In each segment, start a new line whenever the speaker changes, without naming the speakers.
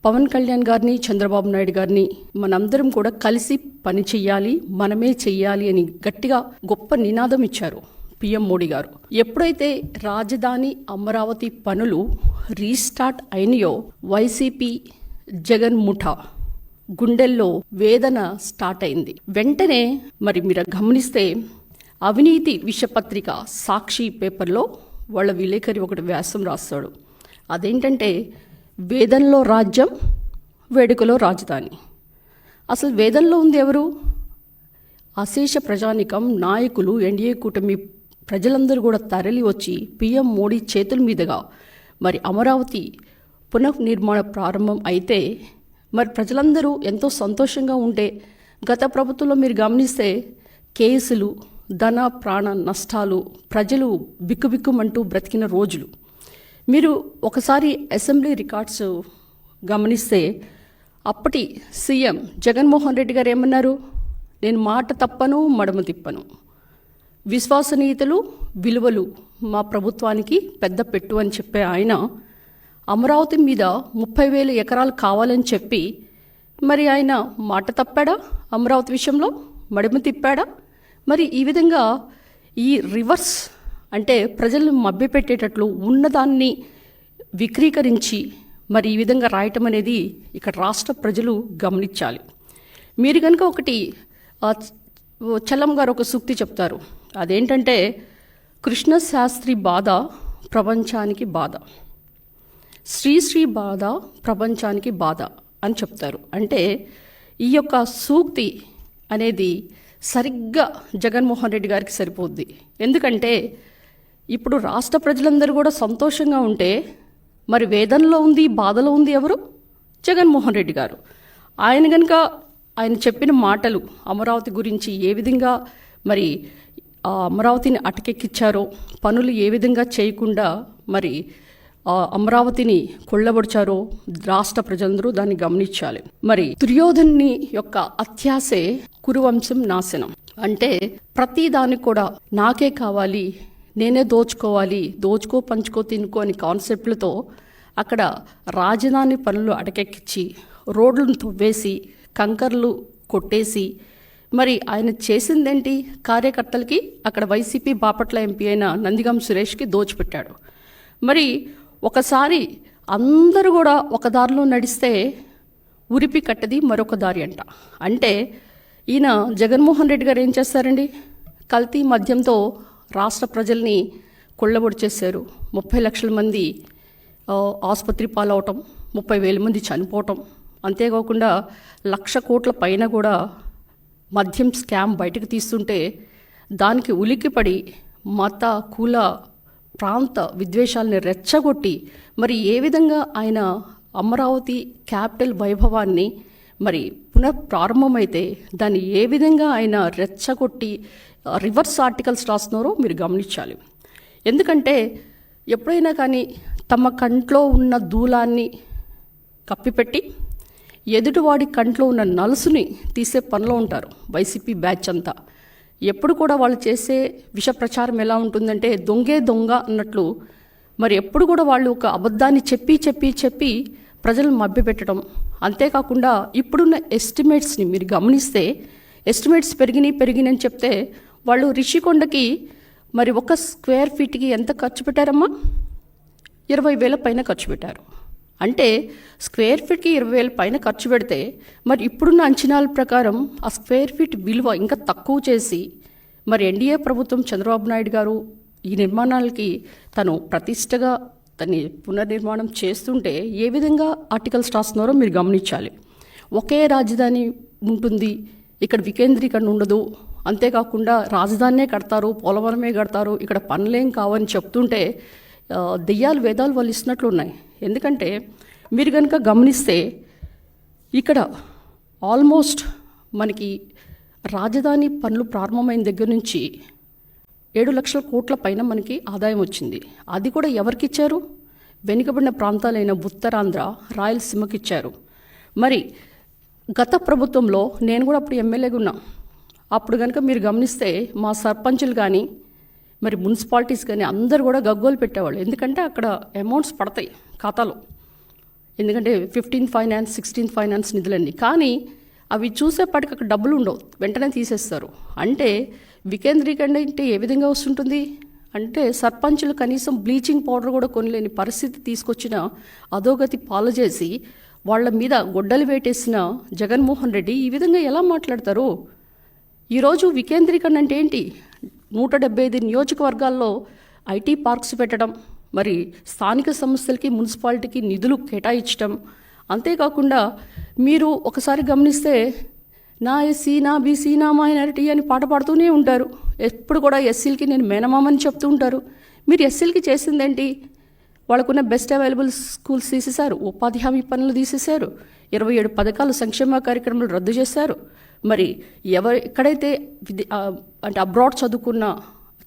పవన్ కళ్యాణ్ గారిని, చంద్రబాబు నాయుడు గారిని మనందరం కూడా కలిసి పని చెయ్యాలి, మనమే చెయ్యాలి అని గట్టిగా గొప్ప నినాదం ఇచ్చారు పిఎం మోడీ గారు. ఎప్పుడైతే రాజధాని అమరావతి పనులు రీస్టార్ట్ అయినాయో వైసీపీ జగన్ ముఠా గుండెల్లో వేదన స్టార్ట్ అయింది. వెంటనే మరి మీరు గమనిస్తే అవినీతి విషపత్రిక సాక్షి పేపర్లో వాళ్ళ విలేకరి ఒకటి వ్యాసం రాస్తాడు. అదేంటంటే వేదంలో రాజ్యం, వేడుకలో రాజధాని. అసలు వేదంలో ఉంది ఎవరు? అశేష ప్రజానికం, నాయకులు, ఎన్డీఏ కూటమి ప్రజలందరూ కూడా తరలి వచ్చి పిఎం మోడీ చేతుల మీదుగా మరి అమరావతి పునఃనిర్మాణ ప్రారంభం అయితే మరి ప్రజలందరూ ఎంతో సంతోషంగా ఉంటే, గత ప్రభుత్వంలో మీరు గమనిస్తే కేసులు, ధన ప్రాణ నష్టాలు, ప్రజలు బిక్కుబిక్కుమంటూ బ్రతికిన రోజులు. మీరు ఒకసారి అసెంబ్లీ రికార్డ్స్ గమనిస్తే అప్పటి సీఎం జగన్మోహన్ రెడ్డి గారు ఏమన్నారు? నేను మాట తప్పను, మడమ తిప్పను, విశ్వసనీయతలు, విలువలు మా ప్రభుత్వానికి పెద్ద పెట్టు అని చెప్పే ఆయన అమరావతి మీద 30,000 ఎకరాలు కావాలని చెప్పి మరి ఆయన మాట తప్పాడా? అమరావతి విషయంలో మడమ తిప్పాడా? మరి ఈ విధంగా ఈ రివర్స్ అంటే ప్రజలను మభ్యపెట్టేటట్లు ఉన్నదాన్ని విక్రీకరించి మరి ఈ విధంగా రాయటం అనేది ఇక్కడ రాష్ట్ర ప్రజలు గమనించాలి. మీరు కనుక ఒకటి చలం గారు ఒక సూక్తి చెప్తారు. అదేంటంటే కృష్ణశాస్త్రి బాధ ప్రపంచానికి బాధ, శ్రీశ్రీ బాధ ప్రపంచానికి బాధ అని చెప్తారు. అంటే ఈ యొక్క సూక్తి అనేది సరిగ్గా జగన్మోహన్ రెడ్డి గారికి సరిపోద్ది. ఎందుకంటే ఇప్పుడు రాష్ట్ర ప్రజలందరూ కూడా సంతోషంగా ఉంటే మరి వేదనలో ఉంది, బాధలో ఉంది ఎవరు? జగన్మోహన్ రెడ్డి గారు. ఆయన కనుక ఆయన చెప్పిన మాటలు అమరావతి గురించి ఏ విధంగా మరి ఆ అమరావతిని అటకెక్కిచ్చారో, పనులు ఏ విధంగా చేయకుండా మరి అమరావతిని కొల్లబొడిచారో రాష్ట్ర ప్రజలందరూ దాన్ని గమనించాలి. మరి దుర్యోధనుని యొక్క అత్యాసే కురువంశం నాశనం. అంటే ప్రతి దానికి కూడా నాకే కావాలి, నేనే దోచుకోవాలి, దోచుకో పంచుకో తినుకో అని కాన్సెప్ట్లతో అక్కడ రాజధాని పనులు అటకెక్కించి రోడ్లను తవ్వేసి కంకర్లు కొట్టేసి మరి ఆయన చేసిందేంటి? కార్యకర్తలకి అక్కడ వైసీపీ బాపట్ల ఎంపీ అయిన నందిగం సురేష్కి దోచిపెట్టాడు. మరి ఒకసారి అందరూ కూడా ఒక దారిలో నడిస్తే ఉరిపి కట్టది మరొక దారి అంట. అంటే ఈయన జగన్మోహన్ రెడ్డి గారు ఏం చేస్తారండి? కల్తీ మద్యంతో రాష్ట్ర ప్రజల్ని కొల్లబొడి చేశారు. 30 లక్షల మంది ఆసుపత్రి పాలవటం, 30,000 మంది చనిపోవటం, అంతేకాకుండా 1,00,000 కోట్ల పైన కూడా మద్యం స్కామ్ బయటకు తీస్తుంటే దానికి ఉలిక్కిపడి మత, కుల, ప్రాంత విద్వేషాలని రెచ్చగొట్టి మరి ఏ విధంగా ఆయన అమరావతి క్యాపిటల్ వైభవాన్ని మరి పునఃప్రారంభమైతే దాన్ని ఏ విధంగా ఆయన రెచ్చగొట్టి రివర్స్ ఆర్టికల్స్ రాస్తున్నారో మీరు గమనించాలి. ఎందుకంటే ఎప్పుడైనా కానీ తమ కంట్లో ఉన్న దూలాన్ని కప్పిపెట్టి ఎదుటివాడి కంట్లో ఉన్న నలుసుని తీసే పనిలో ఉంటారు వైసీపీ బ్యాచ్ అంతా. ఎప్పుడు కూడా వాళ్ళు చేసే విష ప్రచారం ఎలా ఉంటుందంటే దొంగే దొంగ అన్నట్లు మరి ఎప్పుడు కూడా వాళ్ళు ఒక అబద్ధాన్ని చెప్పి ప్రజలను మభ్యపెట్టడం. అంతేకాకుండా ఇప్పుడున్న ఎస్టిమేట్స్ని మీరు గమనిస్తే ఎస్టిమేట్స్ పెరిగినాయని చెప్తే వాళ్ళు రిషికొండకి మరి 1 స్క్వేర్ ఫీట్కి ఎంత ఖర్చు పెట్టారమ్మా? 20,000 పైన ఖర్చు పెట్టారు. అంటే స్క్వేర్ ఫీట్కి 20,000 పైన ఖర్చు పెడితే మరి ఇప్పుడున్న అంచనాల ప్రకారం ఆ స్క్వేర్ ఫీట్ విలువ ఇంకా తక్కువ చేసి మరి ఎన్డీఏ ప్రభుత్వం చంద్రబాబు నాయుడు గారు ఈ నిర్మాణాలకి తను ప్రతిష్టగా దాన్ని పునర్నిర్మాణం చేస్తుంటే ఏ విధంగా ఆర్టికల్స్ రాస్తున్నారో మీరు గమనించాలి. ఒకే రాజధాని ఉంటుంది, ఇక్కడ వికేంద్రీకరణ ఉండదు, అంతేకాకుండా రాజధానినే కడతారు, పోలవరమే కడతారు, ఇక్కడ పనులేం కావని చెప్తుంటే దెయ్యాలు వేదాలు వాళ్ళు ఇస్తున్నట్లు ఉన్నాయి. ఎందుకంటే మీరు కనుక గమనిస్తే ఇక్కడ ఆల్మోస్ట్ మనకి రాజధాని పనులు ప్రారంభమైన దగ్గర నుంచి 7 లక్షల కోట్ల పైన మనకి ఆదాయం వచ్చింది. అది కూడా ఎవరికి ఇచ్చారు? వెనుకబడిన ప్రాంతాలైన ఉత్తరాంధ్ర, రాయలసీమకి ఇచ్చారు. మరి గత ప్రభుత్వంలో నేను కూడా అప్పుడు ఎమ్మెల్యేగా ఉన్నా. అప్పుడు కనుక మీరు గమనిస్తే మా సర్పంచులు కానీ మరి మున్సిపాలిటీస్ కానీ అందరూ కూడా గగ్గోలు పెట్టేవాళ్ళు. ఎందుకంటే అక్కడ అమౌంట్స్ పడతాయి ఖాతాలో. ఎందుకంటే 15th ఫైనాన్స్ 16th ఫైనాన్స్ నిధులన్నీ. కానీ అవి చూసేప్పటికి అక్కడ డబ్బులు ఉండవు, వెంటనే తీసేస్తారు. అంటే వికేంద్రీకరణ అంటే ఏ విధంగా వస్తుంటుంది అంటే సర్పంచులు కనీసం బ్లీచింగ్ పౌడర్ కూడా కొనలేని పరిస్థితి తీసుకొచ్చిన అధోగతి పాలు చేసి వాళ్ళ మీద గొడ్డలు వేటేసిన జగన్మోహన్ రెడ్డి ఈ విధంగా ఎలా మాట్లాడతారు? ఈరోజు వికేంద్రీకరణ అంటే ఏంటి? 175 నియోజకవర్గాల్లో ఐటీ పార్క్స్ పెట్టడం, మరి స్థానిక సంస్థలకి మున్సిపాలిటీకి నిధులు కేటాయించడం. అంతేకాకుండా మీరు ఒకసారి గమనిస్తే నా ఎస్సీ, నా బీసీ, నా మైనారిటీ అని పాట పాడుతూనే ఉంటారు. ఎప్పుడు కూడా ఎస్సీలకి నేను మేనమామని చెప్తూ ఉంటారు. మీరు ఎస్సీలకి చేసిందేంటి? వాళ్ళకున్న బెస్ట్ అవైలబుల్ స్కూల్స్ తీసేశారు, ఉపాధి హామీ పనులు తీసేశారు, 27 పథకాలు సంక్షేమ కార్యక్రమాలు రద్దు చేశారు. మరి ఎక్కడైతే అంటే అబ్రాడ్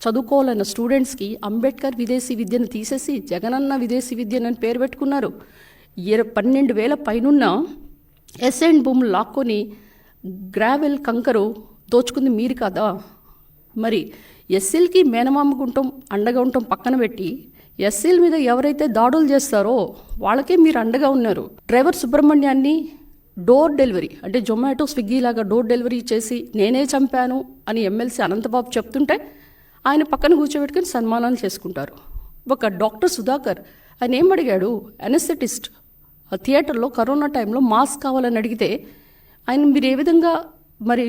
చదువుకోవాలన్న స్టూడెంట్స్కి అంబేద్కర్ విదేశీ విద్యను తీసేసి జగనన్న విదేశీ విద్యను పేరు పెట్టుకున్నారు. 12,000 పైనున్న ఎస్ఎండ్ భూములు లాక్కొని గ్రావెల్ కంకరు దోచుకుంది మీరు కదా? మరి ఎస్సీలకి మేనమామకుంటాం అండగా ఉంటాం పక్కన పెట్టి ఎస్సీల మీద ఎవరైతే దాడులు చేస్తారో వాళ్ళకే మీరు అండగా ఉన్నారు. డ్రైవర్ సుబ్రహ్మణ్యాన్ని డోర్ డెలివరీ అంటే జొమాటో, స్విగ్గీ లాగా డోర్ డెలివరీ చేసి నేనే చంపాను అని ఎమ్మెల్సీ అనంతబాబు చెప్తుంటే ఆయన పక్కన కూర్చోబెట్టుకుని సన్మానాలు చేసుకుంటారు. ఒక డాక్టర్ సుధాకర్ ఆయన ఏం అడిగాడు? అనెస్థెటిస్ట్ థియేటర్లో కరోనా టైంలో మాస్క్ కావాలని అడిగితే ఆయన మీరు ఏ విధంగా మరి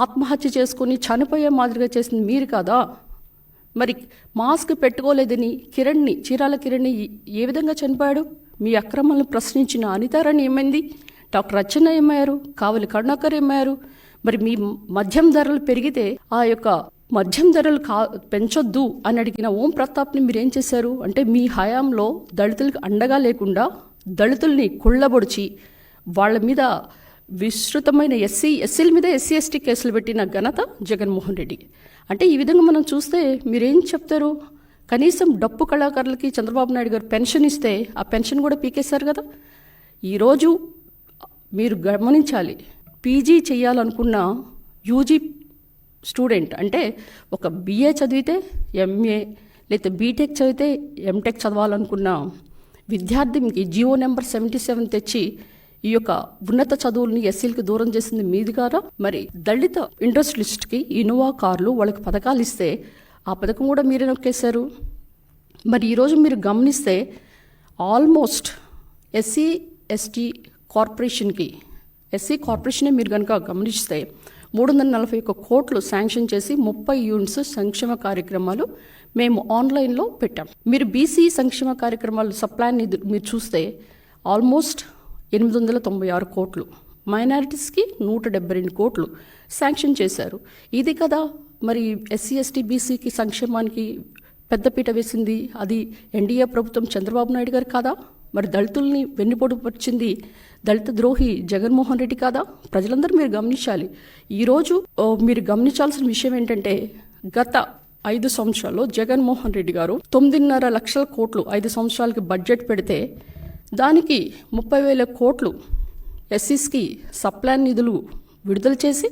ఆత్మహత్య చేసుకొని చనిపోయే మాదిరిగా చేసింది మీరు కాదా? మరి మాస్క్ పెట్టుకోలేదని చీరాల కిరణ్ని ఏ విధంగా చనిపోయాడు? మీ అక్రమాలను ప్రశ్నించిన అనితారాణి ఏమైంది? డాక్టర్ అచ్చెన్న ఏమయ్యారు? కావలి కరుణాకర్ ఏమయ్యారు? మరి మీ మద్యం ధరలు పెరిగితే ఆ యొక్క మద్యం ధరలు పెంచొద్దు అని అడిగిన ఓం ప్రతాప్ని మీరేం చేశారు? అంటే మీ హయాంలో దళితులకు అండగా లేకుండా దళితుల్ని కుళ్ళబొడిచి వాళ్ళ మీద విస్తృతమైన ఎస్సీల మీద ఎస్సీ ఎస్టీ కేసులు పెట్టిన ఘనత జగన్మోహన్ రెడ్డి. అంటే ఈ విధంగా మనం చూస్తే మీరేం చెప్తారు? కనీసం డప్పు కళాకారులకి చంద్రబాబు నాయుడు గారు పెన్షన్ ఇస్తే ఆ పెన్షన్ కూడా పీకేశారు కదా. ఈరోజు మీరు గమనించాలి, పీజీ చేయాలనుకున్న యూజీ స్టూడెంట్ అంటే ఒక బిఏ చదివితే ఎంఏ లేకపోతే బీటెక్ చదివితే ఎంటెక్ చదవాలనుకున్న విద్యార్థి మీకు జియో నెంబర్ 77 తెచ్చి ఈ యొక్క ఉన్నత చదువుల్ని ఎస్సీలకి దూరం చేసింది మీది గారా? మరి దళిత ఇండస్ట్రియలిస్ట్కి ఇన్నోవా కార్లు వాళ్ళకి పథకాలు ఇస్తే ఆ పథకం కూడా మీరే నొక్కేశారు. మరి ఈరోజు మీరు గమనిస్తే ఆల్మోస్ట్ ఎస్సీ ఎస్టీ కార్పొరేషన్కి ఎస్సీ కార్పొరేషనే మీరు కనుక గమనిస్తే 341 కోట్లు శాంక్షన్ చేసి 30 యూనిట్స్ సంక్షేమ కార్యక్రమాలు మేము ఆన్లైన్లో పెట్టాం. మీరు బీసీ సంక్షేమ కార్యక్రమాలు సప్లాన్ని మీరు చూస్తే ఆల్మోస్ట్ 896 కోట్లు, మైనారిటీస్కి 172 కోట్లు శాంక్షన్ చేశారు. ఇది కదా మరి ఎస్సీ ఎస్టీ బీసీకి సంక్షేమానికి పెద్దపీట వేసింది అది ఎన్డీఏ ప్రభుత్వం చంద్రబాబు నాయుడు గారు కాదా? మరి దళితుల్ని వెన్నుపోటు పరిచింది దళిత ద్రోహి జగన్మోహన్ రెడ్డి కాదా? ప్రజలందరూ మీరు గమనించాలి. ఈరోజు మీరు గమనించాల్సిన విషయం ఏంటంటే గత 5 సంవత్సరాల్లో జగన్మోహన్ రెడ్డి గారు 9.5 లక్షల కోట్లు 5 సంవత్సరాలకి బడ్జెట్ పెడితే దానికి 30,000 కోట్లు ఎస్సీస్కి సప్లాన్ నిధులు విడుదల చేసి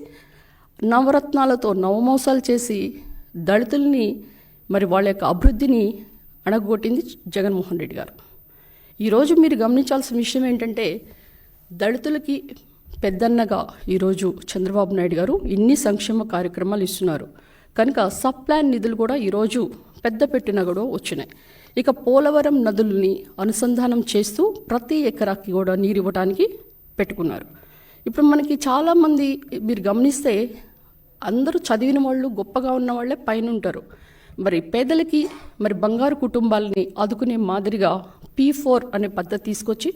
నవరత్నాలతో నవమోసాలు చేసి దళితుల్ని మరి వాళ్ళ యొక్క అభివృద్ధిని అణగొట్టింది జగన్మోహన్ రెడ్డి గారు. ఈరోజు మీరు గమనించాల్సిన విషయం ఏంటంటే దళితులకి పెద్దన్నగా ఈరోజు చంద్రబాబు నాయుడు గారు ఇన్ని సంక్షేమ కార్యక్రమాలు ఇస్తున్నారు కనుక సప్లాన్ నిధులు కూడా ఈరోజు పెద్ద పెట్టిన కూడా వచ్చినాయి. ఇక పోలవరం నదుల్ని అనుసంధానం చేస్తూ ప్రతి ఎకరాకి కూడా నీరు ఇవ్వడానికి పెట్టుకున్నారు. ఇప్పుడు మనకి చాలామంది మీరు గమనిస్తే అందరూ చదివిన వాళ్ళు గొప్పగా ఉన్న వాళ్ళే పైన ఉంటారు. మరి పేదలకి మరి బంగారు కుటుంబాలని ఆదుకునే మాదిరిగా P4 అనే పద్ధతి తీసుకొచ్చి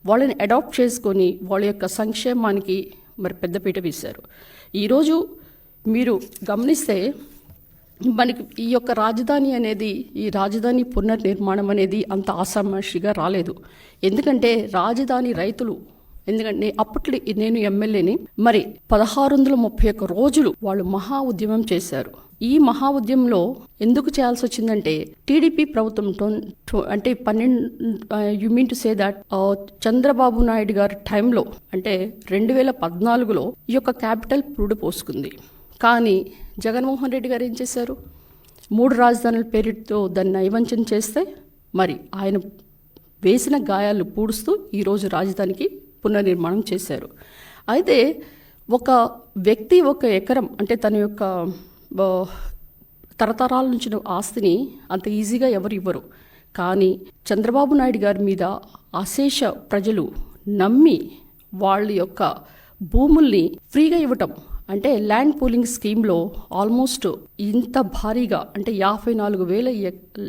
వాళ్ళని అడాప్ట్ చేసుకొని వాళ్ళ యొక్క సంక్షేమానికి మరి పెద్దపీట వేశారు. ఈరోజు మీరు గమనిస్తే మనకి ఈ యొక్క రాజధాని అనేది ఈ రాజధాని పునర్నిర్మాణం అనేది అంత ఆషామాషిగా రాలేదు. ఎందుకంటే రాజధాని రైతులు ఎందుకంటే అప్పట్లో నేను ఎమ్మెల్యేని మరి 1631 రోజులు వాళ్ళు మహా ఉద్యమం చేశారు. ఈ మహా ఉద్యమంలో ఎందుకు చేయాల్సి వచ్చిందంటే టీడీపీ ప్రభుత్వం అంటే 12 you mean to say that Chandrababu Naidu గారి టైంలో అంటే 2014లో ఈ యొక్క క్యాపిటల్ పురుడు పోసుకుంది. కానీ జగన్మోహన్ రెడ్డి గారు ఏం చేశారు? 3 రాజధానుల పేరుతో దాన్ని నైవంచన చేస్తే మరి ఆయన వేసిన గాయాలు పూడుస్తూ ఈరోజు రాజధానికి పునర్నిర్మాణం చేశారు. అయితే ఒక వ్యక్తి ఒక ఎకరం అంటే తన యొక్క తరతరాల నుంచి ఆస్తిని అంత ఈజీగా ఎవరు ఇవ్వరు. కానీ చంద్రబాబు నాయుడు గారి మీద అశేష ప్రజలు నమ్మి వాళ్ళ యొక్క భూముల్ని ఫ్రీగా ఇవ్వటం, అంటే ల్యాండ్ పూలింగ్ స్కీమ్లో ఆల్మోస్ట్ ఇంత భారీగా అంటే 54,000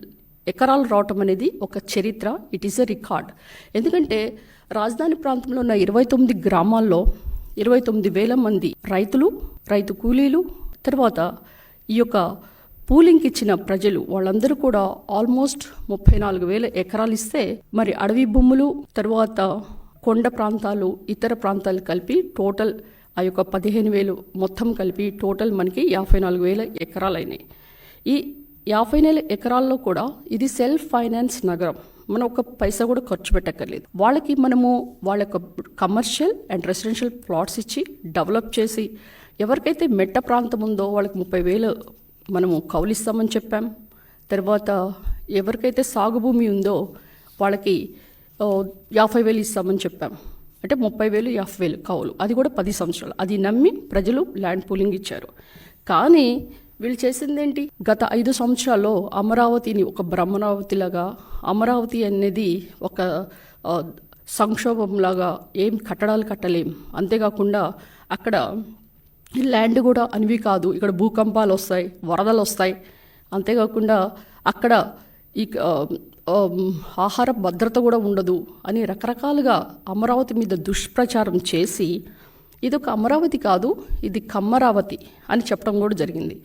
ఎకరాలు రావటం అనేది ఒక చరిత్ర. It is a record. ఎందుకంటే రాజధాని ప్రాంతంలో ఉన్న 29 గ్రామాల్లో 29,000 మంది రైతులు, రైతు కూలీలు, తర్వాత ఈ యొక్క పూలింగ్కి ఇచ్చిన ప్రజలు వాళ్ళందరూ కూడా ఆల్మోస్ట్ 34,000 ఎకరాలు ఇస్తే, మరి అడవి భూములు, తర్వాత కొండ ప్రాంతాలు, ఇతర ప్రాంతాలు కలిపి టోటల్ ఆ యొక్క 15,000 మొత్తం కలిపి టోటల్ మనకి 54,000 ఎకరాలు అయినాయి. ఈ 54,000 ఎకరాల్లో కూడా ఇది సెల్ఫ్ ఫైనాన్స్ నగరం. మనం ఒక పైసా కూడా ఖర్చు పెట్టక్కర్లేదు. వాళ్ళకి మనము వాళ్ళ యొక్క కమర్షియల్ అండ్ రెసిడెన్షియల్ ప్లాట్స్ ఇచ్చి డెవలప్ చేసి, ఎవరికైతే మెట్ట ప్రాంతం ఉందో వాళ్ళకి 30,000 మనము కౌలిస్తామని చెప్పాం. తర్వాత ఎవరికైతే సాగు భూమి ఉందో వాళ్ళకి 50,000 ఇస్తామని చెప్పాం. అంటే 30,000, 50,000 కౌలు, అది కూడా 10 సంవత్సరాలు. అది నమ్మి ప్రజలు ల్యాండ్ పూలింగ్ ఇచ్చారు. కానీ వీళ్ళు చేసిందేంటి? గత 5 సంవత్సరాల్లో అమరావతిని ఒక బ్రహ్మరావతిలాగా, అమరావతి అనేది ఒక సంక్షోభంలాగా, ఏం కట్టడాలు కట్టలేం, అంతేకాకుండా అక్కడ ల్యాండ్ కూడా అనివి కాదు, ఇక్కడ భూకంపాలు వస్తాయి, వరదలు వస్తాయి, అంతేకాకుండా అక్కడ ఈ ఆహార భద్రత కూడా ఉండదు అని రకరకాలుగా అమరావతి మీద దుష్ప్రచారం చేసి, ఇది ఒక అమరావతి కాదు, ఇది కమ్మరావతి అని చెప్పడం కూడా జరిగింది.